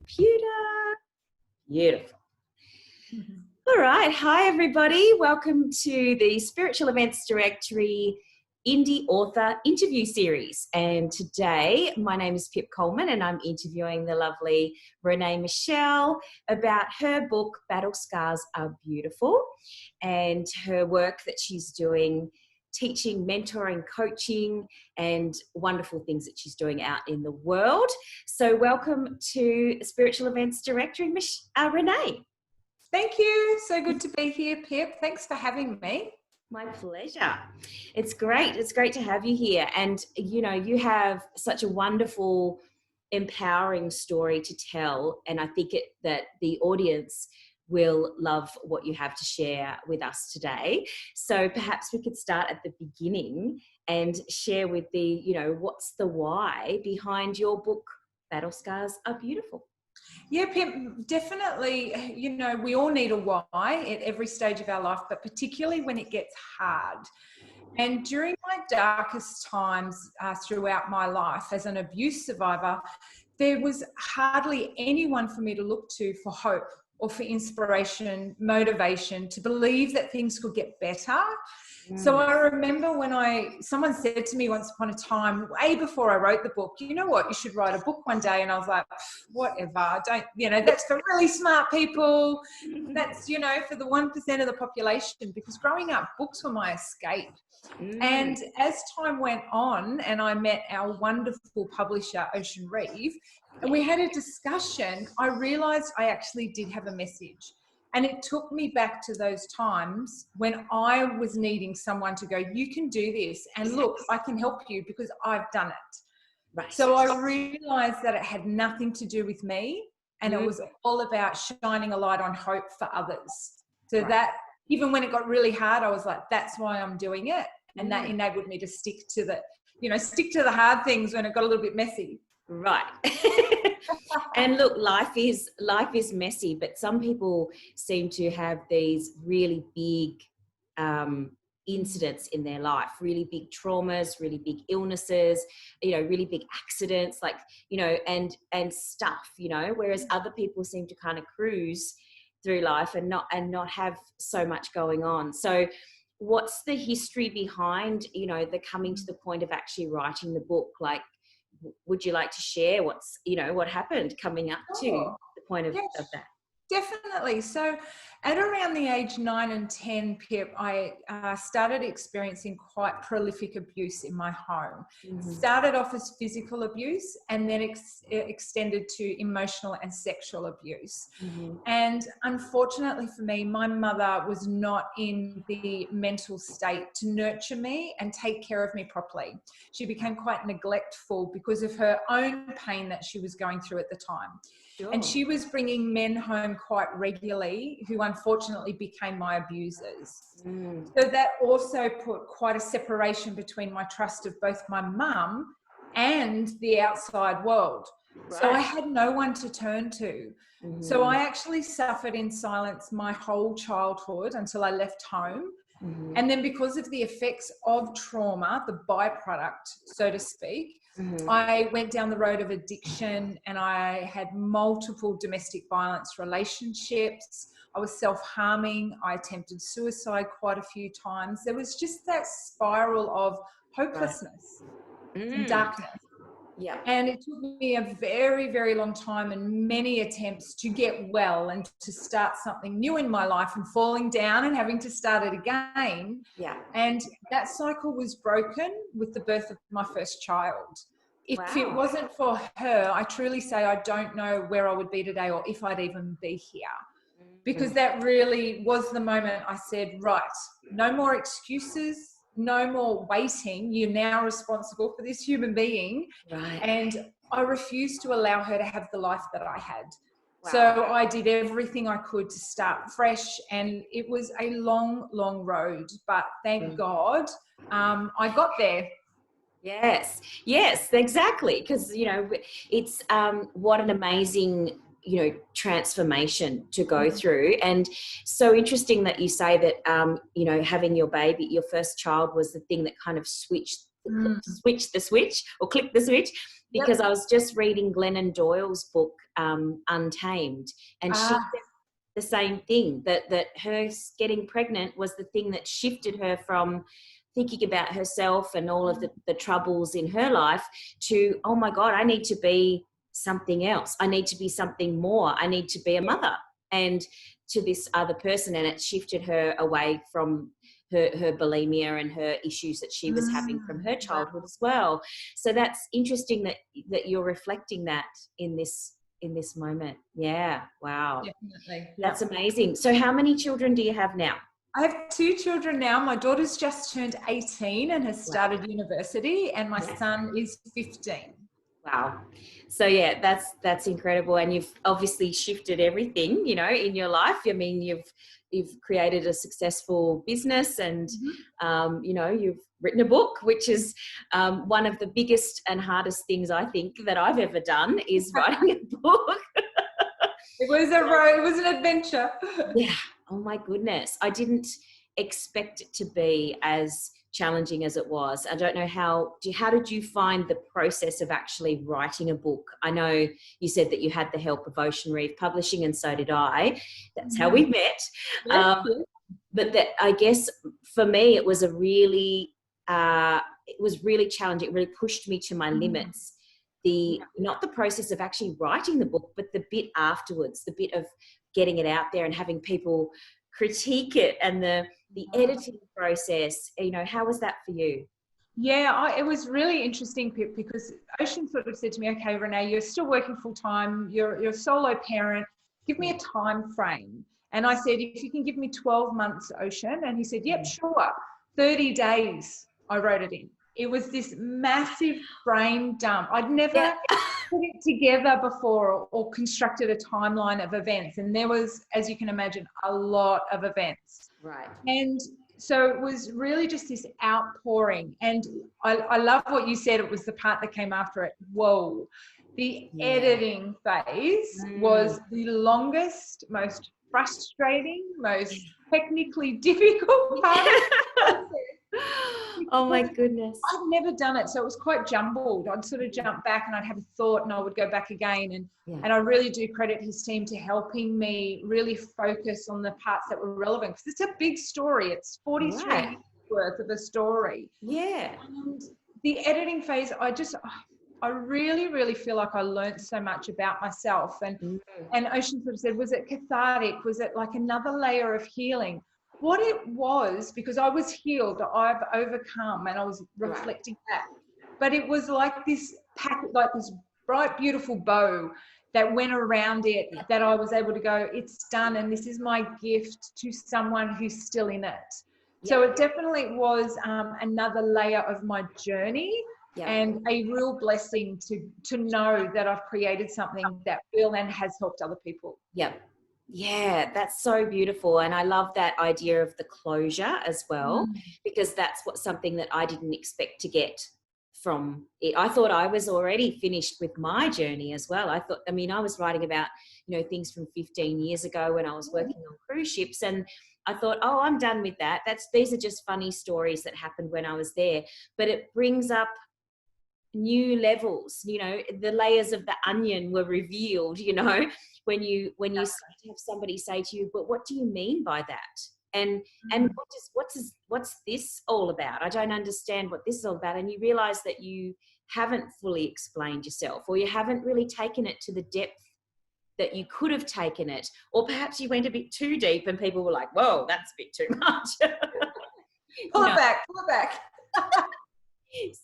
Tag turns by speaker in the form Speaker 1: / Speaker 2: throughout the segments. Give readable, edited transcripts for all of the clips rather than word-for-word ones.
Speaker 1: Computer. Beautiful. All right. Hi, everybody. Welcome to the Spiritual Events Directory Indie Author Interview Series. And today, my name is Pip Coleman, and I'm interviewing the lovely Rene Michele about her book, Battle Scars Are Beautiful, and her work that she's doing teaching, mentoring, coaching, and wonderful things that she's doing out in the world. So welcome to Spiritual Events Directory, Rene.
Speaker 2: Thank you. So good to be here, Pip. Thanks for having me.
Speaker 1: My pleasure. It's great. It's great to have you here. And, you know, you have such a wonderful, empowering story to tell. And I think that the audience will love what you have to share with us today. So perhaps we could start at the beginning and share with what's the why behind your book, Battle Scars Are Beautiful.
Speaker 2: Yeah, Pip, definitely, we all need a why at every stage of our life, but particularly when it gets hard. And during my darkest times throughout my life as an abuse survivor, there was hardly anyone for me to look to for hope or for inspiration, motivation, to believe that things could get better. So I remember when someone said to me once upon a time, way before I wrote the book, you know what, you should write a book one day. And I was like, whatever, that's for really smart people. That's, for the 1% of the population, because growing up, books were my escape. And as time went on and I met our wonderful publisher, Ocean Reeve, and we had a discussion, I realized I actually did have a message. And it took me back to those times when I was needing someone to go, you can do this. And look, I can help you because I've done it.
Speaker 1: Right.
Speaker 2: So I realized that it had nothing to do with me. And it was all about shining a light on hope for others. So that even when it got really hard, I was like, that's why I'm doing it. And that enabled me to stick to the hard things when it got a little bit messy.
Speaker 1: Right. And look, life is messy, but some people seem to have these really big incidents in their life, really big traumas, really big illnesses, really big accidents, and stuff, whereas other people seem to kind of cruise through life and not have so much going on. So what's the history behind, the coming to the point of actually writing the book? Like, would you like to share what happened coming up to the point of that?
Speaker 2: Definitely. So at around the age 9 and 10, Pip, I started experiencing quite prolific abuse in my home. Started off as physical abuse and then extended to emotional and sexual abuse. And unfortunately for me, my mother was not in the mental state to nurture me and take care of me properly. She became quite neglectful because of her own pain that she was going through at the time. Sure. And she was bringing men home quite regularly who unfortunately became my abusers. So that also put quite a separation between my trust of both my mum and the outside world. Right. So I had no one to turn to. So I actually suffered in silence my whole childhood until I left home. And then because of the effects of trauma, the byproduct, so to speak, I went down the road of addiction and I had multiple domestic violence relationships. I was self-harming. I attempted suicide quite a few times. There was just that spiral of hopelessness and darkness.
Speaker 1: Yeah.
Speaker 2: And it took me a very, very long time and many attempts to get well and to start something new in my life, and falling down and having to start it again. Yeah. And that cycle was broken with the birth of my first child. If it wasn't for her, I truly say I don't know where I would be today or if I'd even be here. Because that really was the moment I said, right, no more excuses. No more waiting. You're now responsible for this human being. Right. And I refused to allow her to have the life that I had. Wow. So I did everything I could to start fresh. And it was a long, long road. But thank God I got there.
Speaker 1: Yes, exactly. Because, it's what an amazing transformation to go through. And so interesting that you say that, having your baby, your first child, was the thing that kind of switched switch the switch or click the switch, because I was just reading Glennon Doyle's book, Untamed, and she said the same thing, that her getting pregnant was the thing that shifted her from thinking about herself and all of the troubles in her life to, oh my God, I need to be something else. I need to be something more. I need to be a mother, and to this other person. And it shifted her away from her bulimia and her issues that she was having from her childhood as well. So that's interesting that you're reflecting that in this moment. Yeah. Wow.
Speaker 2: Definitely.
Speaker 1: That's amazing. So how many children do you have now?
Speaker 2: I have 2 children now. My daughter's just turned 18 and has started university, and my son is 15.
Speaker 1: Wow. So yeah, that's incredible. And you've obviously shifted everything, in your life. I mean, you've created a successful business, and you've written a book, which is one of the biggest and hardest things I think that I've ever done, is writing a book.
Speaker 2: It was an adventure.
Speaker 1: Yeah. Oh my goodness. I didn't expect it to be as challenging as it was. I don't know how did you find the process of actually writing a book? I know you said that you had the help of Ocean Reef Publishing, and so did I. That's how we met. But that, I guess for me, it was really challenging. It really pushed me to my limits. Not the process of actually writing the book, but the bit afterwards, the bit of getting it out there and having people critique it, and the editing process. How was that for you?
Speaker 2: Yeah, it was really interesting, Pip, because Ocean sort of said to me, okay, Rene, you're still working full time, you're a solo parent, give me a time frame. And I said, if you can give me 12 months, Ocean. And he said, yep, sure. 30 days, I wrote it in. It was this massive brain dump. I'd never put it together before or constructed a timeline of events. And there was, as you can imagine, a lot of events.
Speaker 1: Right.
Speaker 2: And so it was really just this outpouring. And I love what you said. It was the part that came after it. Whoa. The editing phase was the longest, most frustrating, most technically difficult part of the process.
Speaker 1: Oh my goodness.
Speaker 2: I've never done it, so it was quite jumbled. I'd sort of jump back and I'd have a thought and I would go back again. And I really do credit his team to helping me really focus on the parts that were relevant, because it's a big story. It's 43 years worth of a story.
Speaker 1: Yeah.
Speaker 2: And the editing phase, I really, really feel like I learned so much about myself. And Ocean sort of said, was it cathartic? Was it like another layer of healing? What it was, because I was healed, I've overcome, and I was reflecting back. But it was like this bright, beautiful bow that went around it, that I was able to go, it's done, and this is my gift to someone who's still in it. So it definitely was another layer of my journey, and a real blessing to know that I've created something that will and has helped other people.
Speaker 1: Yeah, that's so beautiful. And I love that idea of the closure as well, because that's something that I didn't expect to get from it. I thought I was already finished with my journey as well. I was writing about, things from 15 years ago when I was working on cruise ships, and I thought, oh, I'm done with that. These are just funny stories that happened when I was there. But it brings up new levels, the layers of the onion were revealed, when you start to have somebody say to you, but what do you mean by that? And what's this all about? I don't understand what this is all about. And you realize that you haven't fully explained yourself, or you haven't really taken it to the depth that you could have taken it, or perhaps you went a bit too deep and people were like, whoa, that's a bit too much.
Speaker 2: Pull it back.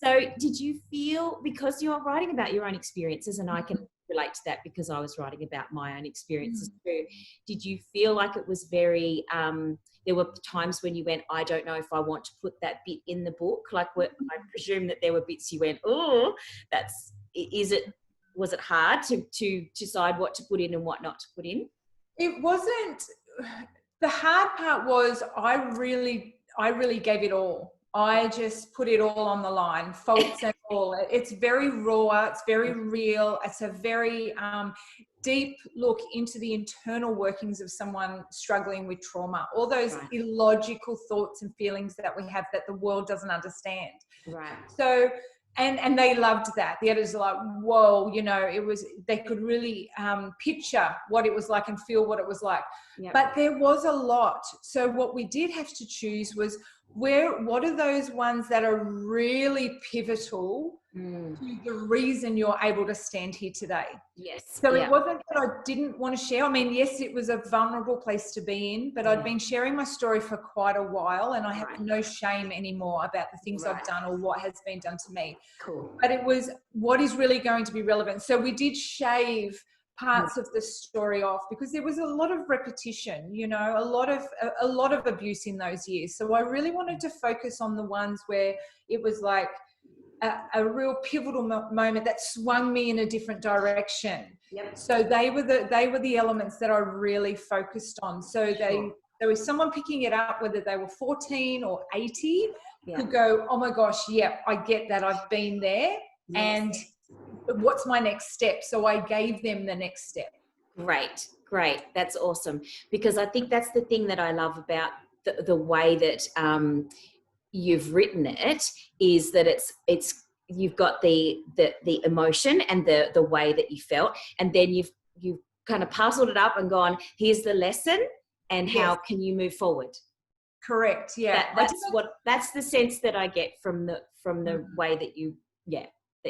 Speaker 1: So did you feel, because you're writing about your own experiences, and I can relate to that because I was writing about my own experiences too, did you feel like it was very, there were times when you went, I don't know if I want to put that bit in the book? Like, I presume that there were bits you went, oh, was it hard to decide what to put in and what not to put in?
Speaker 2: It wasn't. The hard part was I really gave it all. I just put it all on the line, faults and all. It's very raw. It's very real. It's a very deep look into the internal workings of someone struggling with trauma, all those illogical thoughts and feelings that we have that the world doesn't understand.
Speaker 1: Right.
Speaker 2: So, and they loved that. The editors are like, whoa, you know, they could really picture what it was like and feel what it was like. Yep. But there was a lot. So what we did have to choose was what are those ones that are really pivotal to the reason you're able to stand here today.
Speaker 1: Yes.
Speaker 2: So it wasn't that I didn't want to share. I mean, yes, it was a vulnerable place to be in, but I'd been sharing my story for quite a while, and I have no shame anymore about the things I've done or what has been done to me.
Speaker 1: Cool.
Speaker 2: But it was what is really going to be relevant. So we did shave parts of the story off because there was a lot of repetition, you know, a lot of abuse in those years. So I really wanted to focus on the ones where it was like a real pivotal moment that swung me in a different direction.
Speaker 1: Yep.
Speaker 2: So they were the elements that I really focused on. So there was someone picking it up, whether they were 14 or 80, could go, oh my gosh, yeah, I get that. I've been there. Yes. And what's my next step? So I gave them the next step.
Speaker 1: Great. That's awesome. Because I think that's the thing that I love about the way that you've written it, is that it's you've got the emotion and the way that you felt, and then you've kind of parceled it up and gone, here's the lesson and how can you move forward.
Speaker 2: Correct. Yeah.
Speaker 1: That's the sense that I get from the way that you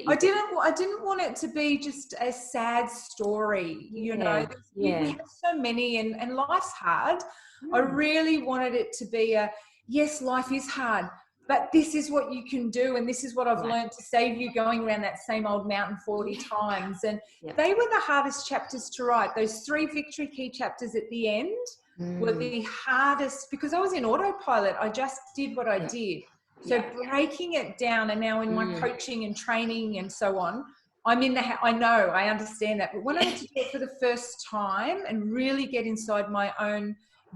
Speaker 2: I didn't want it to be just a sad story, you know. We have so many and life's hard. I really wanted it to be yes, life is hard, but this is what you can do, and this is what I've learned to save you going around that same old mountain 40 times. And they were the hardest chapters to write. Those 3 victory key chapters at the end were the hardest because I was in autopilot. I just did what I did. So breaking it down, and now in my coaching and training and so on, I'm in I understand that. But when I had to do it for the first time and really get inside my own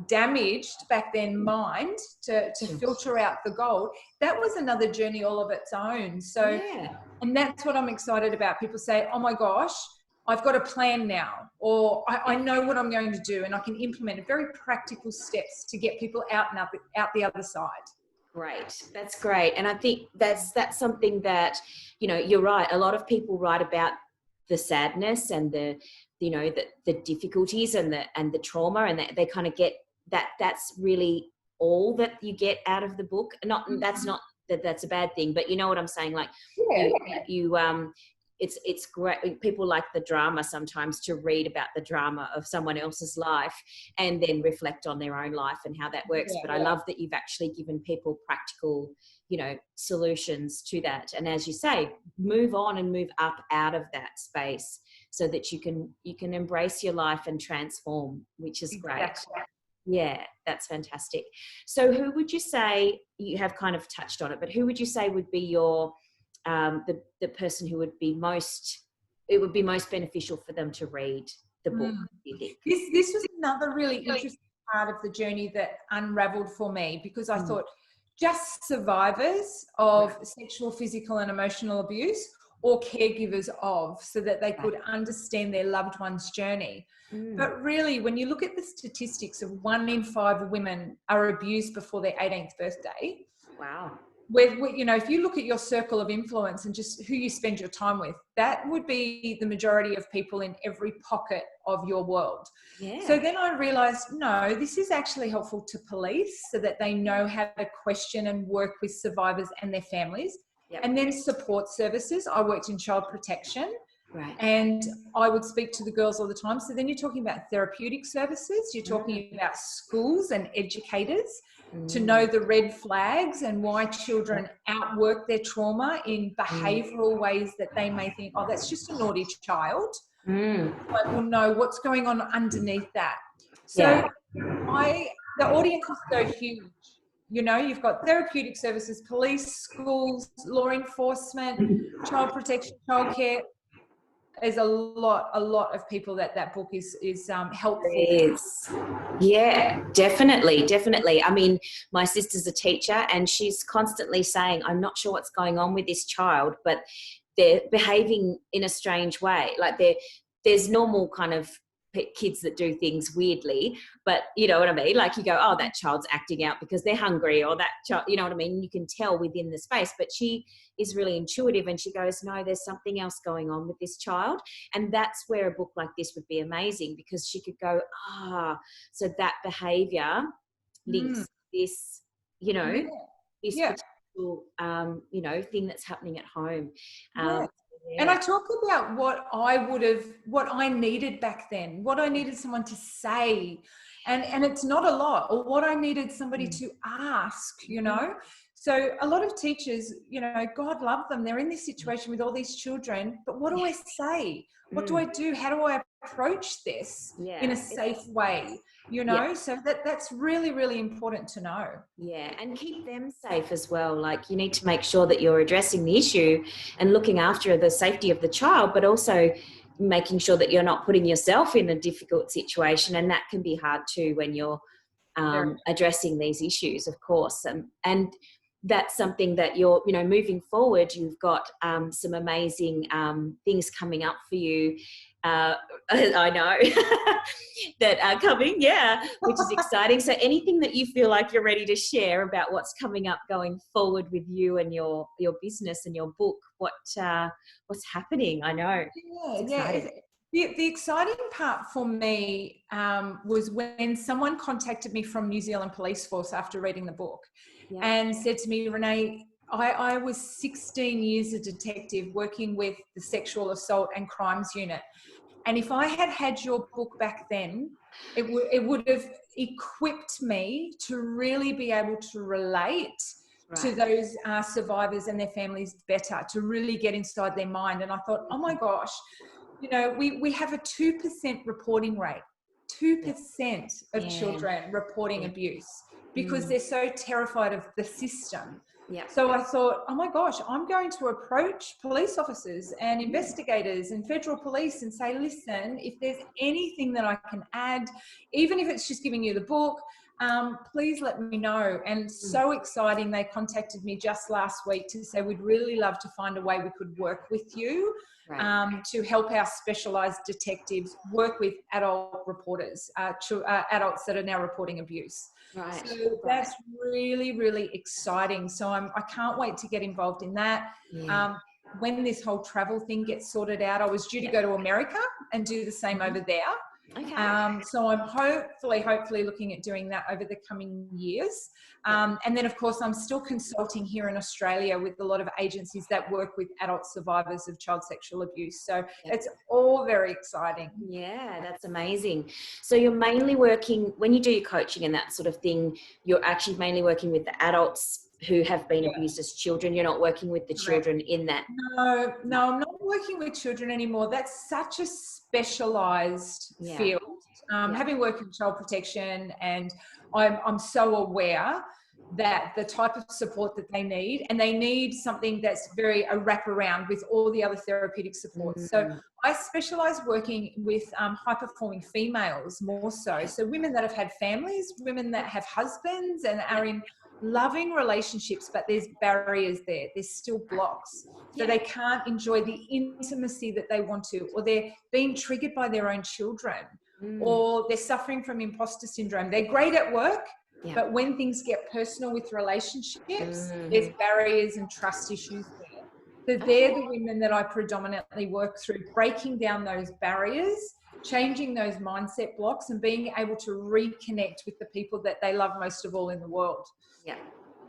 Speaker 2: damaged back then mind to filter out the gold, that was another journey all of its own. So, and that's what I'm excited about. People say, oh my gosh, I've got a plan now, or I know what I'm going to do, and I can implement very practical steps to get people out the other side.
Speaker 1: Great. That's great. And I think that's something that, you know, you're right. A lot of people write about the sadness and the difficulties and the trauma, and they kind of get that's really all that you get out of the book. That's not that's a bad thing, but you know what I'm saying? Like it's great. People like the drama sometimes, to read about the drama of someone else's life and then reflect on their own life and how that works. But I love that you've actually given people practical, you know, solutions to that. And as you say, move on and move up out of that space so that you can embrace your life and transform, which is great. Exactly. Yeah, that's fantastic. So who would you say, you have kind of touched on it, but who would you say would be your the person who would be most beneficial for them to read the book?
Speaker 2: This was another really interesting part of the journey that unraveled for me, because I thought just survivors of sexual, physical and emotional abuse, or caregivers of, so that they could understand their loved one's journey. But really, when you look at the statistics of 1 in 5 women are abused before their 18th birthday.
Speaker 1: Wow.
Speaker 2: You know, if you look at your circle of influence and just who you spend your time with, that would be the majority of people in every pocket of your world. Yeah. So then I realized, no, this is actually helpful to police so that they know how to question and work with survivors and their families. Yep. And then support services. I worked in child protection. Right. And I would speak to the girls all the time. So then you're talking about therapeutic services, you're talking about schools and educators to know the red flags and why children outwork their trauma in behavioural ways that they may think, oh, that's just a naughty child. But we'll know what's going on underneath that. So the audience is so huge. You know, you've got therapeutic services, police, schools, law enforcement, child protection, childcare. there's a lot of people that book is helpful.
Speaker 1: It is. Yeah, definitely. I mean, my sister's a teacher and she's constantly saying, I'm not sure what's going on with this child, but they're behaving in a strange way. Like there's normal kind of kids that do things weirdly, but you know what I mean? Like you go, oh, that child's acting out because they're hungry, or that child, you know what I mean? You can tell within the space, but she is really intuitive and she goes, no, there's something else going on with this child. And that's where a book like this would be amazing, because she could go, so that behavior links this, you know, this potential, you know, thing that's happening at home.
Speaker 2: And I talk about what I needed back then, what I needed someone to say. And it's not a lot, or what I needed somebody to ask, you know. So a lot of teachers, you know, God love them, they're in this situation with all these children, but what do I say? What do I do? How do I approach this in a safe way? You know, so that's really, really important to know.
Speaker 1: Yeah, and keep them safe as well. Like you need to make sure that you're addressing the issue and looking after the safety of the child, but also making sure that you're not putting yourself in a difficult situation. And that can be hard too when you're addressing these issues, of course. And that's something that you're, you know, moving forward, you've got some amazing things coming up for you. I know that are coming, which is exciting. So anything that you feel like you're ready to share about what's coming up going forward with you and your business and your book, what's happening? I know. It's exciting.
Speaker 2: The exciting part for me was when someone contacted me from New Zealand Police Force after reading the book and said to me, Rene, I was 16 years a detective working with the Sexual Assault and Crimes Unit. And if I had had your book back then, it would have equipped me to really be able to relate to those survivors and their families better, to really get inside their mind. And I thought, oh my gosh, you know, we have a 2% reporting rate, 2% of children reporting abuse because they're so terrified of the system. So I thought, oh my gosh, I'm going to approach police officers and investigators and federal police and say, listen, if there's anything that I can add, even if it's just giving you the book, please let me know. And so exciting, they contacted me just last week to say, we'd really love to find a way we could work with you to help our specialised detectives work with adult reporters, adults that are now reporting abuse. So that's really, really exciting. So I can't wait to get involved in that. When this whole travel thing gets sorted out, I was due to go to America and do the same over there. So I'm hopefully looking at doing that over the coming years. And then, of course, I'm still consulting here in Australia with a lot of agencies that work with adult survivors of child sexual abuse. So it's all very exciting.
Speaker 1: Yeah, that's amazing. So you're mainly working, when you do your coaching and that sort of thing, you're actually mainly working with the adults who have been abused as children. You're not working with the children in that.
Speaker 2: No, I'm not working with children anymore. That's such a specialised field. Having worked in child protection, and I'm so aware that the type of support that they need, and they need something that's very a wraparound with all the other therapeutic support. So I specialise working with high-performing females more so. So women that have had families, women that have husbands and are in loving relationships, but there's barriers there. There's still blocks. So they can't enjoy the intimacy that they want to, or they're being triggered by their own children, or they're suffering from imposter syndrome. They're great at work, but when things get personal with relationships, there's barriers and trust issues there. So they're the women that I predominantly work through, breaking down those barriers, changing those mindset blocks, and being able to reconnect with the people that they love most of all in the world.
Speaker 1: Yeah,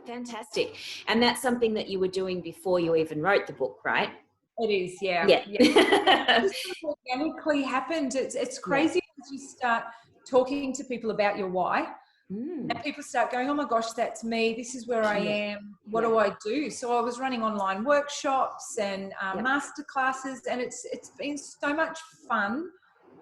Speaker 1: fantastic. And that's something that you were doing before you even wrote the book, right?
Speaker 2: It is, It just organically happened. It's crazy once you start talking to people about your why. And people start going, oh my gosh, that's me. This is where I am. What do I do? So I was running online workshops and master classes, and it's been so much fun.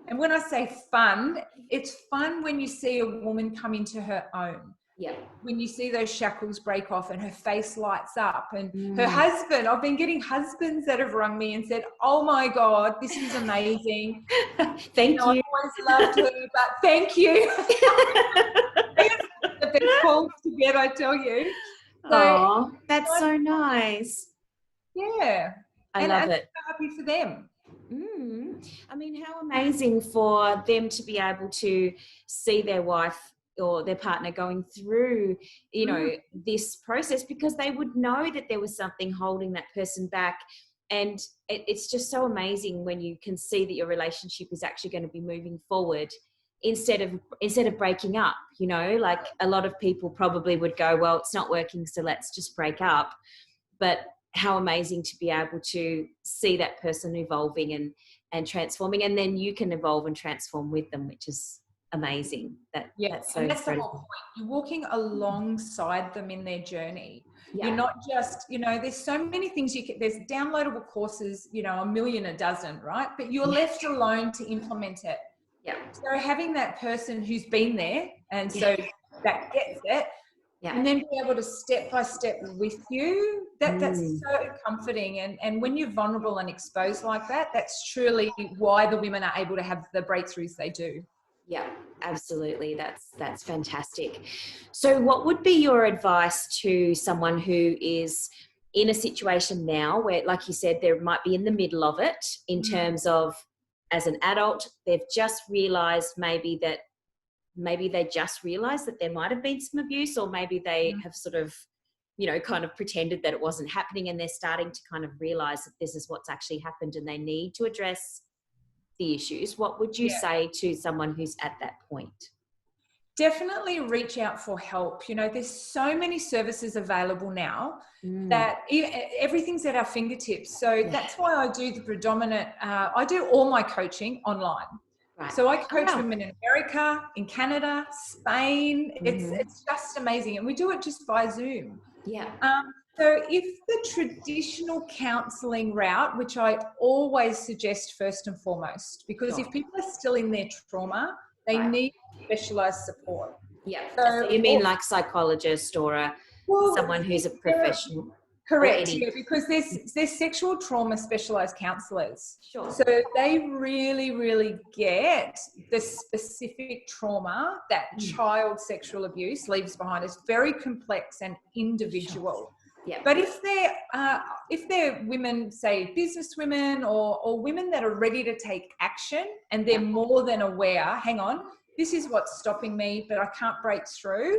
Speaker 2: And when I say fun, it's fun when you see a woman come into her own.
Speaker 1: Yeah.
Speaker 2: When you see those shackles break off and her face lights up, and her husband, I've been getting husbands that have rung me and said, oh my God, this is amazing.
Speaker 1: Thank you.
Speaker 2: I've always loved her, but thank you. The best calls to get, I tell you.
Speaker 1: Oh, that's so nice.
Speaker 2: Yeah.
Speaker 1: I love it.
Speaker 2: I'm happy for them.
Speaker 1: I mean, how amazing for them to be able to see their wife or their partner going through, you know, this process, because they would know that there was something holding that person back. And it's just so amazing when you can see that your relationship is actually going to be moving forward instead of breaking up. You know, like a lot of people probably would go, well, it's not working, so let's just break up. But how amazing to be able to see that person evolving and transforming, and then you can evolve and transform with them, which is amazing. That's so
Speaker 2: and that's
Speaker 1: incredible.
Speaker 2: the whole point. You're walking alongside them in their journey.
Speaker 1: Yeah.
Speaker 2: You're not just, you know, there's so many things there's downloadable courses, you know, a million a dozen, right? But you're left alone to implement it.
Speaker 1: Yeah.
Speaker 2: So having that person who's been there and so that gets it, and then be able to step by step with you, that's so comforting. And when you're vulnerable and exposed like that, that's truly why the women are able to have the breakthroughs they do.
Speaker 1: Yeah, absolutely. That's fantastic. So what would be your advice to someone who is in a situation now where, like you said, they might be in the middle of it in terms of, as an adult, they've just realized maybe they just realized that there might have been some abuse, or maybe they have sort of, you know, kind of pretended that it wasn't happening, and they're starting to kind of realize that this is what's actually happened and they need to address the issues. What would you say to someone who's at that point?
Speaker 2: Definitely reach out for help. You know, there's so many services available now that everything's at our fingertips. So that's why I do the predominant, I do all my coaching online. Right. So I coach women in America, in Canada, Spain. It's just amazing. And we do it just by Zoom.
Speaker 1: Yeah.
Speaker 2: So if the traditional counselling route, which I always suggest first and foremost, because if people are still in their trauma, they need specialised support.
Speaker 1: Yeah. So you mean like psychologist or someone who's a professional?
Speaker 2: Correct. Yeah, because there's sexual trauma specialised counsellors.
Speaker 1: Sure.
Speaker 2: So they really, really get the specific trauma that child sexual abuse leaves behind. It's very complex and individual. Sure. Yeah. But if they're women, say business women or women that are ready to take action and they're more than aware, hang on, this is what's stopping me, but I can't break through,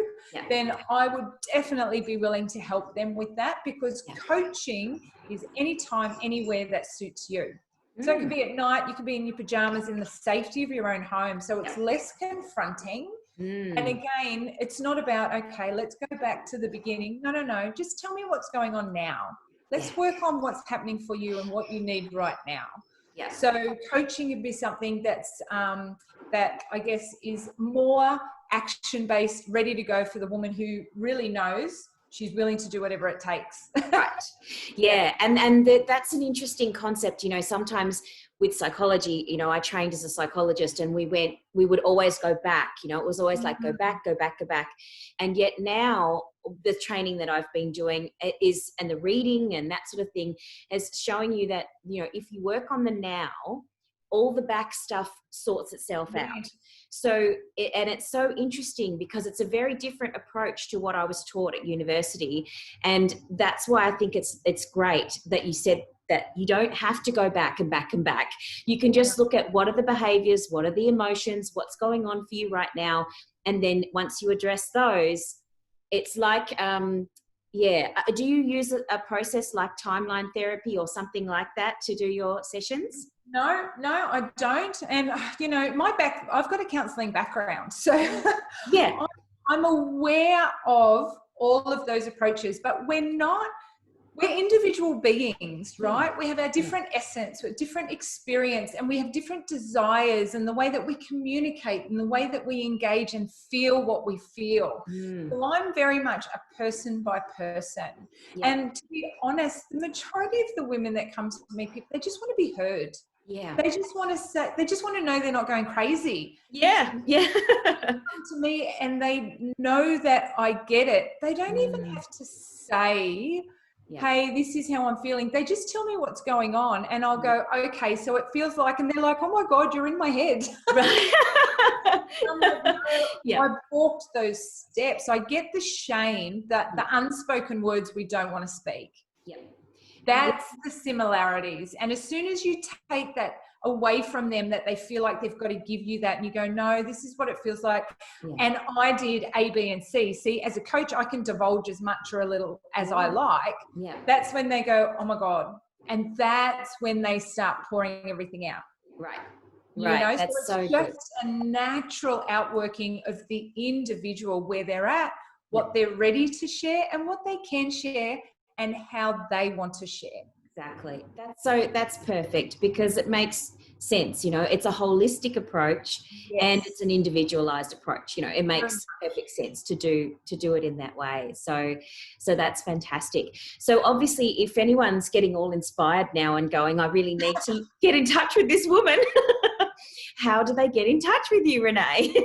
Speaker 2: then I would definitely be willing to help them with that, because coaching is anytime, anywhere that suits you. So it could be at night, you could be in your pajamas in the safety of your own home. So it's less confronting. And again, it's not about, okay, let's go back to the beginning. No. Just tell me what's going on now. Let's work on what's happening for you and what you need right now. Yeah. So coaching would be something that's, that I guess is more action-based, ready to go for the woman who really knows she's willing to do whatever it takes.
Speaker 1: Right. Yeah. And that's an interesting concept. You know, sometimes with psychology, you know, I trained as a psychologist and we would always go back, you know, it was always like, go back. And yet now the training that I've been doing is, and the reading and that sort of thing is showing you that, you know, if you work on the now, all the back stuff sorts itself out. So, and it's so interesting because it's a very different approach to what I was taught at university. And that's why I think it's great that you said that you don't have to go back and back and back. You can just look at what are the behaviors, what are the emotions, what's going on for you right now. And then once you address those, it's like, do you use a process like timeline therapy or something like that to do your sessions?
Speaker 2: No, I don't. And, you know, I've got a counselling background. So I'm aware of all of those approaches, but we're individual beings, right? We have our different essence, we have different experience, and we have different desires, and the way that we communicate and the way that we engage and feel what we feel. So I'm very much a person by person. And to be honest, the majority of the women that come to me, they just want to be heard.
Speaker 1: Yeah.
Speaker 2: They just want to say, they just want to know they're not going crazy.
Speaker 1: Yeah. Yeah.
Speaker 2: Come to me and they know that I get it. They don't even have to say,
Speaker 1: Yeah.
Speaker 2: hey, this is how I'm feeling. They just tell me what's going on and I'll go, okay, so it feels like, and they're like, oh my God, you're in my head.
Speaker 1: Right.
Speaker 2: I'm like, no,
Speaker 1: Yeah.
Speaker 2: I've walked those steps. I get the shame, that the unspoken words we don't want to speak.
Speaker 1: Yeah.
Speaker 2: That's the similarities. And as soon as you take that away from them, that they feel like they've got to give you that, and you go, no, this is what it feels like.
Speaker 1: Yeah.
Speaker 2: And I did A, B, and C. See, as a coach, I can divulge as much or a little as I like.
Speaker 1: Yeah.
Speaker 2: That's when they go, oh my God. And that's when they start pouring everything out.
Speaker 1: Right.
Speaker 2: You
Speaker 1: Right.
Speaker 2: know,
Speaker 1: That's
Speaker 2: so it's
Speaker 1: so
Speaker 2: just a natural outworking of the individual, where they're at, what they're ready to share and what they can share and how they want to share.
Speaker 1: Exactly. That's perfect, because it makes sense. You know, it's a holistic approach, and it's an individualized approach. You know, it makes perfect sense to do it in that way. So that's fantastic. So obviously, if anyone's getting all inspired now and going, I really need to get in touch with this woman, how do they get in touch with you, Rene?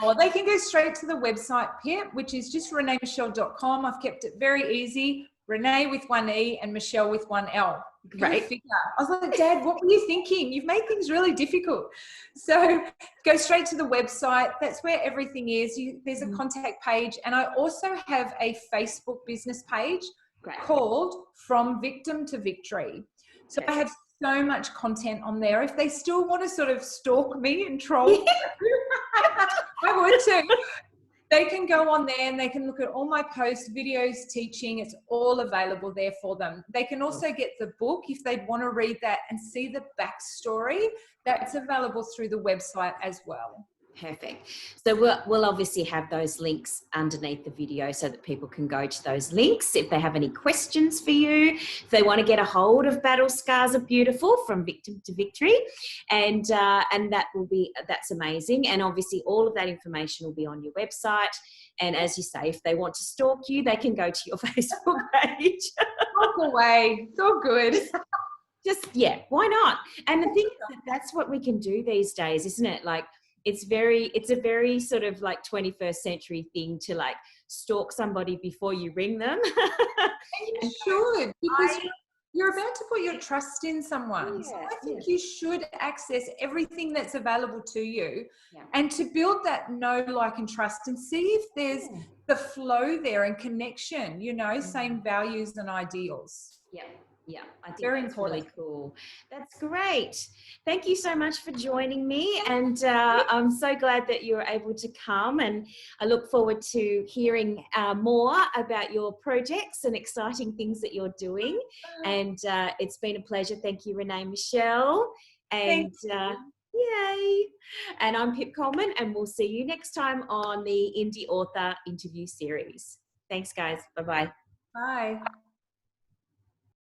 Speaker 2: Oh, they can go straight to the website, Pip, which is just renemichele.com. I've kept it very easy. Rene with one E and Michelle with one L.
Speaker 1: Great.
Speaker 2: I was like, Dad, what were you thinking? You've made things really difficult. So go straight to the website. That's where everything is. There's a contact page. And I also have a Facebook business page called From Victim to Victory. So I have so much content on there. If they still want to sort of stalk me and troll, I would too. They can go on there and they can look at all my posts, videos, teaching. It's all available there for them. They can also get the book if they want to read that and see the backstory. That's available through the website as well.
Speaker 1: Perfect. So we'll obviously have those links underneath the video so that people can go to those links if they have any questions for you, if they want to get a hold of Battle Scars Are Beautiful, From Victim to Victory, and that's amazing. And obviously all of that information will be on your website. And as you say, if they want to stalk you, they can go to your Facebook page.
Speaker 2: Walk away. It's all good.
Speaker 1: Just, why not? And the thing is that's what we can do these days, isn't it? Like, it's a very sort of like 21st century thing to like stalk somebody before you ring them.
Speaker 2: And you should, because you're about to put your trust in someone. So I think you should access everything that's available to you and to build that know, like, and trust, and see if there's the flow there and connection, you know, same values and ideals.
Speaker 1: Yeah, I think
Speaker 2: Very
Speaker 1: that's
Speaker 2: important.
Speaker 1: really cool. That's great. Thank you so much for joining me, and I'm so glad that you were able to come, and I look forward to hearing more about your projects and exciting things that you're doing. And it's been a pleasure. Thank you, Rene Michele. And yay. And I'm Pip Coleman, and we'll see you next time on the Indie Author Interview Series. Thanks, guys. Bye-bye.
Speaker 2: Bye.